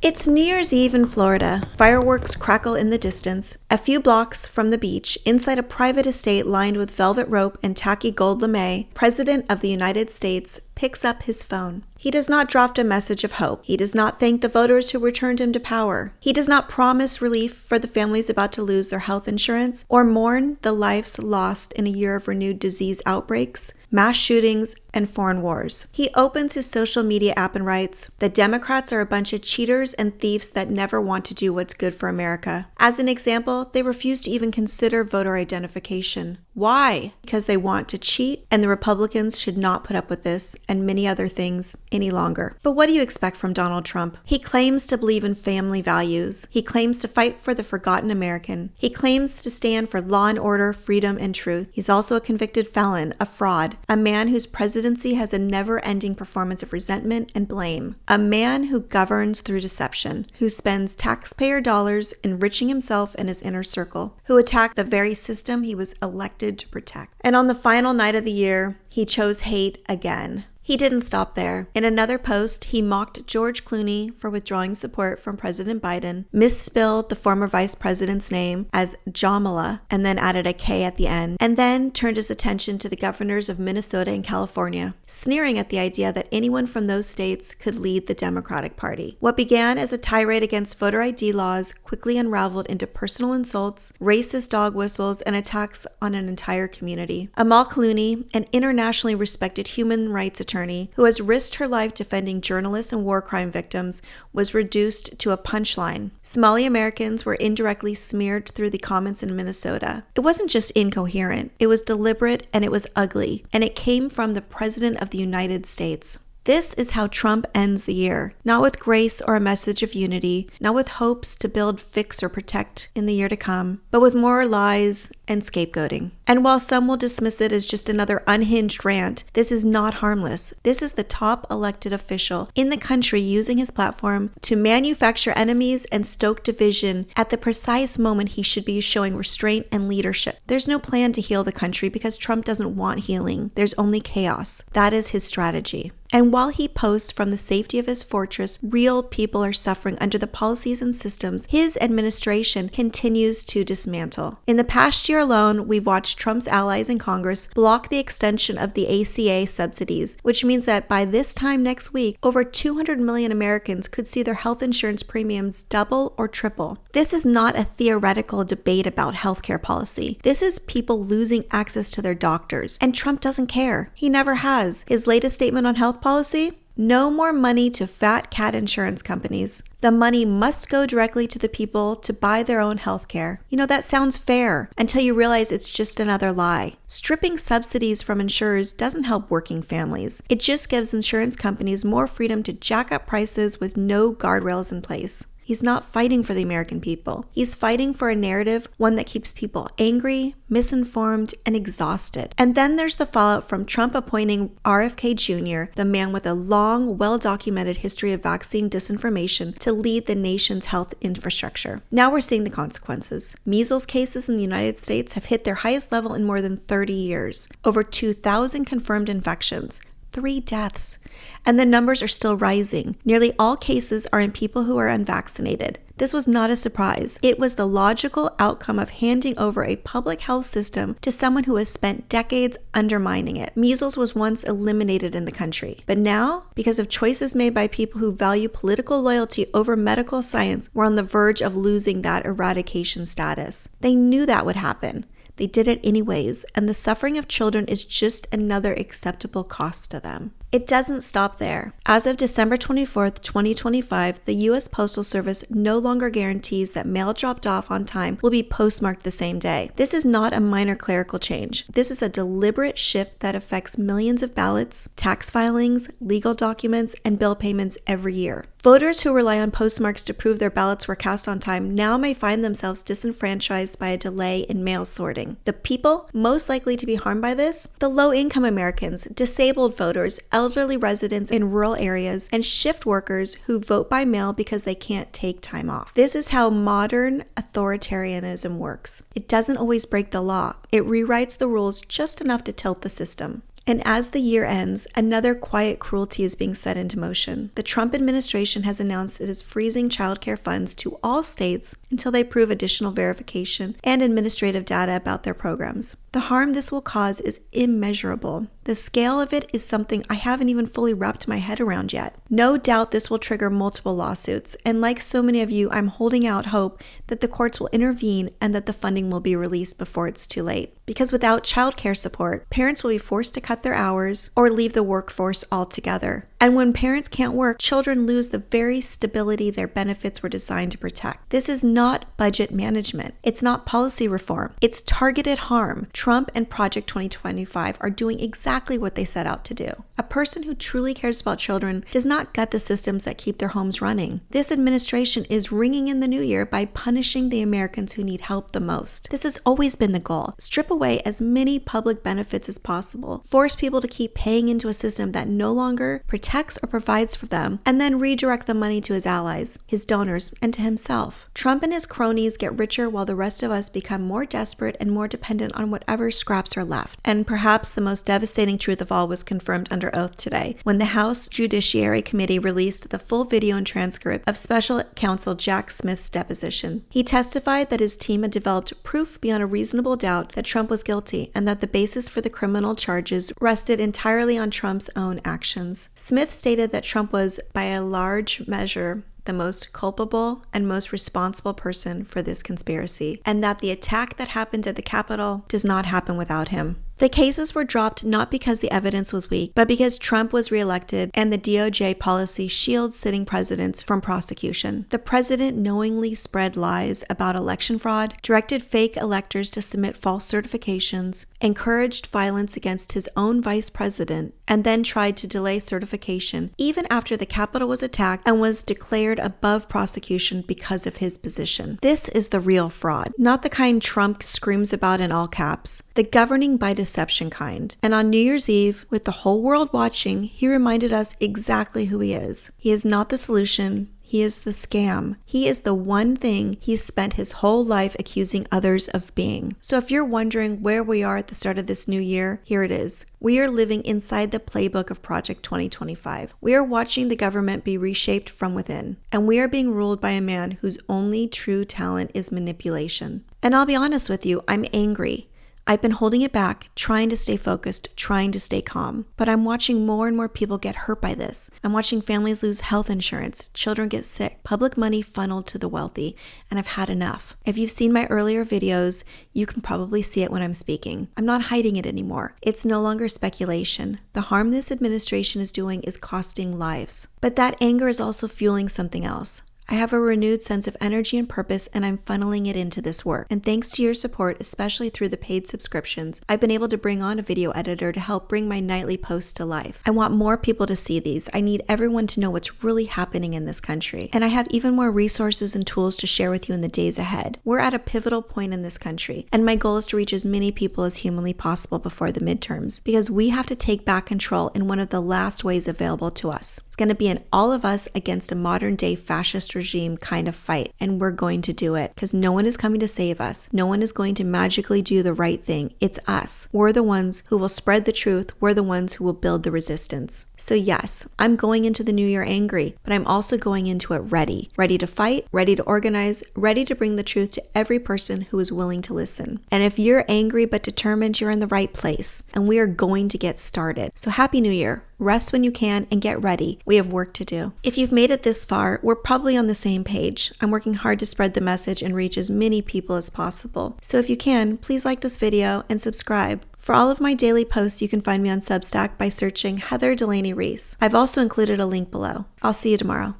It's New Year's Eve in Florida. Fireworks crackle in the distance. A few blocks from the beach, inside a private estate lined with velvet rope and tacky gold lame, President of the United States picks up his phone. He does not draft a message of hope. He does not thank the voters who returned him to power. He does not promise relief for the families about to lose their health insurance or mourn the lives lost in a year of renewed disease outbreaks, mass shootings, and foreign wars. He opens his social media app and writes, "The Democrats are a bunch of cheaters and thieves that never want to do what's good for America." As an example, they refuse to even consider voter identification. Why? Because they want to cheat, and the Republicans should not put up with this and many other things any longer. But what do you expect from Donald Trump? He claims to believe in family values. He claims to fight for the forgotten American. He claims to stand for law and order, freedom, and truth. He's also a convicted felon, a fraud, a man whose presidency has a never-ending performance of resentment and blame, a man who governs through deception, who spends taxpayer dollars enriching himself and his inner circle, who attacked the very system he was elected to protect. And on the final night of the year, he chose hate again. He didn't stop there. In another post, he mocked George Clooney for withdrawing support from President Biden, misspelled the former vice president's name as Jamala, and then added a K at the end, and then turned his attention to the governors of Minnesota and California, sneering at the idea that anyone from those states could lead the Democratic Party. What began as a tirade against voter ID laws quickly unraveled into personal insults, racist dog whistles, and attacks on an entire community. Amal Clooney, an internationally respected human rights attorney who has risked her life defending journalists and war crime victims, was reduced to a punchline. Somali Americans were indirectly smeared through the comments in Minnesota. It wasn't just incoherent, it was deliberate and it was ugly, and it came from the President of the United States. This is how Trump ends the year. Not with grace or a message of unity, not with hopes to build, fix, or protect in the year to come, but with more lies and scapegoating. And while some will dismiss it as just another unhinged rant, this is not harmless. This is the top elected official in the country using his platform to manufacture enemies and stoke division at the precise moment he should be showing restraint and leadership. There's no plan to heal the country because Trump doesn't want healing. There's only chaos. That is his strategy. And while he posts from the safety of his fortress, real people are suffering under the policies and systems his administration continues to dismantle. In the past year alone, we've watched Trump's allies in Congress block the extension of the ACA subsidies, which means that by this time next week, over 200 million Americans could see their health insurance premiums double or triple. This is not a theoretical debate about healthcare policy. This is people losing access to their doctors, and Trump doesn't care. He never has. His latest statement on health policy? No more money to fat cat insurance companies. The money must go directly to the people to buy their own health care. You know, that sounds fair until you realize it's just another lie. Stripping subsidies from insurers doesn't help working families. It just gives insurance companies more freedom to jack up prices with no guardrails in place. He's not fighting for the American people. He's fighting for a narrative, one that keeps people angry, misinformed, and exhausted. And then there's the fallout from Trump appointing RFK Jr., the man with a long, well-documented history of vaccine disinformation, to lead the nation's health infrastructure. Now we're seeing the consequences. Measles cases in the United States have hit their highest level in more than 30 years. Over 2,000 confirmed infections. 3 deaths. And the numbers are still rising. Nearly all cases are in people who are unvaccinated. This was not a surprise. It was the logical outcome of handing over a public health system to someone who has spent decades undermining it. Measles was once eliminated in the country, but now, because of choices made by people who value political loyalty over medical science, we're on the verge of losing that eradication status. They knew that would happen. They did it anyways, and the suffering of children is just another acceptable cost to them. It doesn't stop there. As of December 24th, 2025, the U.S. Postal Service no longer guarantees that mail dropped off on time will be postmarked the same day. This is not a minor clerical change. This is a deliberate shift that affects millions of ballots, tax filings, legal documents, and bill payments every year. Voters who rely on postmarks to prove their ballots were cast on time now may find themselves disenfranchised by a delay in mail sorting. The people most likely to be harmed by this? The low-income Americans, disabled voters, elderly residents in rural areas, and shift workers who vote by mail because they can't take time off. This is how modern authoritarianism works. It doesn't always break the law. It rewrites the rules just enough to tilt the system. And as the year ends, another quiet cruelty is being set into motion. The Trump administration has announced it is freezing childcare funds to all states until they prove additional verification and administrative data about their programs. The harm this will cause is immeasurable. The scale of it is something I haven't even fully wrapped my head around yet. No doubt this will trigger multiple lawsuits, and like so many of you, I'm holding out hope that the courts will intervene and that the funding will be released before it's too late. Because without childcare support, parents will be forced to cut their hours or leave the workforce altogether. And when parents can't work, children lose the very stability their benefits were designed to protect. This is not budget management. It's not policy reform. It's targeted harm. Trump and Project 2025 are doing exactly what they set out to do. A person who truly cares about children does not gut the systems that keep their homes running. This administration is ringing in the new year by punishing the Americans who need help the most. This has always been the goal. Strip away as many public benefits as possible. Force people to keep paying into a system that no longer protects or provides for them, and then redirect the money to his allies, his donors, and to himself. Trump and his cronies get richer while the rest of us become more desperate and more dependent on whatever scraps are left. And perhaps the most devastating truth of all was confirmed under oath today when the House Judiciary Committee released the full video and transcript of Special Counsel Jack Smith's deposition. He testified that his team had developed proof beyond a reasonable doubt that Trump was guilty and that the basis for the criminal charges rested entirely on Trump's own actions. Smith stated that Trump was, by a large measure, the most culpable and most responsible person for this conspiracy, and that the attack that happened at the Capitol does not happen without him. The cases were dropped not because the evidence was weak, but because Trump was reelected and the DOJ policy shields sitting presidents from prosecution. The president knowingly spread lies about election fraud, directed fake electors to submit false certifications, encouraged violence against his own vice president, and then tried to delay certification even after the Capitol was attacked and was declared above prosecution because of his position. This is the real fraud, not the kind Trump screams about in all caps, the governing by deception kind. And on New Year's Eve, with the whole world watching, he reminded us exactly who he is. He is not the solution. He is the scam. He is the one thing he's spent his whole life accusing others of being. So if you're wondering where we are at the start of this new year, here it is. We are living inside the playbook of Project 2025. We are watching the government be reshaped from within, and we are being ruled by a man whose only true talent is manipulation. And I'll be honest with you, I'm angry. I've been holding it back, trying to stay focused, trying to stay calm. But I'm watching more and more people get hurt by this. I'm watching families lose health insurance, children get sick, public money funneled to the wealthy, and I've had enough. If you've seen my earlier videos, you can probably see it when I'm speaking. I'm not hiding it anymore. It's no longer speculation. The harm this administration is doing is costing lives. But that anger is also fueling something else. I have a renewed sense of energy and purpose, and I'm funneling it into this work. And thanks to your support, especially through the paid subscriptions, I've been able to bring on a video editor to help bring my nightly posts to life. I want more people to see these. I need everyone to know what's really happening in this country. And I have even more resources and tools to share with you in the days ahead. We're at a pivotal point in this country, and my goal is to reach as many people as humanly possible before the midterms, because we have to take back control in one of the last ways available to us. It's going to be an all of us against a modern day fascist regime kind of fight, and we're going to do it because no one is coming to save us. No one is going to magically do the right thing. It's us. We're the ones who will spread the truth. We're the ones who will build the resistance. So yes, I'm going into the new year angry, but I'm also going into it ready to fight, ready to organize, ready to bring the truth to every person who is willing to listen. And if you're angry but determined, you're in the right place, and we are going to get started. So happy new year. Rest when you can and get ready. We have work to do. If you've made it this far, we're probably on the same page. I'm working hard to spread the message and reach as many people as possible. So if you can, please like this video and subscribe. For all of my daily posts, you can find me on Substack by searching Heather Delaney Reese. I've also included a link below. I'll see you tomorrow.